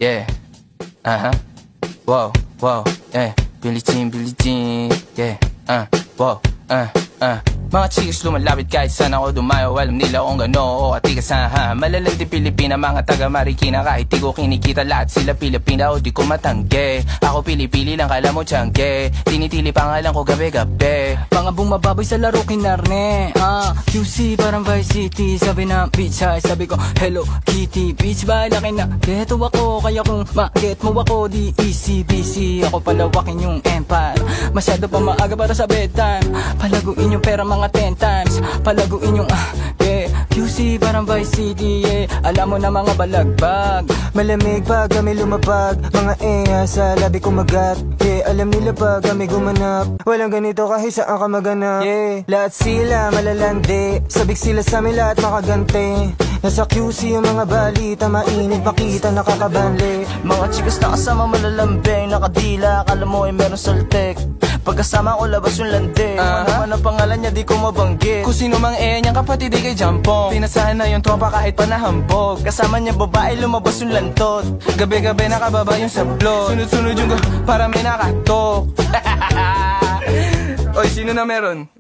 yeah. Wow, wow, yeah. Billie Jean, yeah. Wow, Mga chicks lumalapit kahit saan ako dumayo. Alam nila kung gano o katigasahan. Malalandi Pilipina, mga taga Marikina. Kahit di ko kinikita, lahat sila Pilipina o di ko matangge. Ako pili-pili lang, kala mo tiyangge. Tinitili pangalan ko gabi-gabi. Mga bumababoy sa laro kinarne. QC parang Vice City. Sabi na bitch hi, sabi ko Hello Kitty. Bitch ba laki na geto ako. Kaya kung ma-get mo ako, di easy busy. Ako palawakin yung empire. Masyado pa maaga para sa bedtime. Palaguin yung pera mga 10 times. Palaguin yung yeah. QC parang Vice City, yeah. Alam mo na mga balagbag. Malamig pag kami lumapag. Mga sa labi kumagat, yeah. Alam nila pag kami gumanap. Walang ganito kahit saan ka maganap, yeah. Lahat sila malalandi. Sabik sila sa amin lahat makagante. Nasa QC yung mga balita, mainit makita nakakabanli. Mga chikas na kasama malalambing, nakadila, akala mo ay meron saltek. Pagkasama ko labas yung lande. Ano man ang pangalan niya di ko mabanggit. Kung sino mang niyang kapatid di kay Jampong. Pinasahan na yung tropa kahit pa nahambog. Kasama niya babae lumabas yung lantot. Gabi-gabi nakababa yung sablot. Sunod-sunod yung para may nakatok. Oy, sino na meron?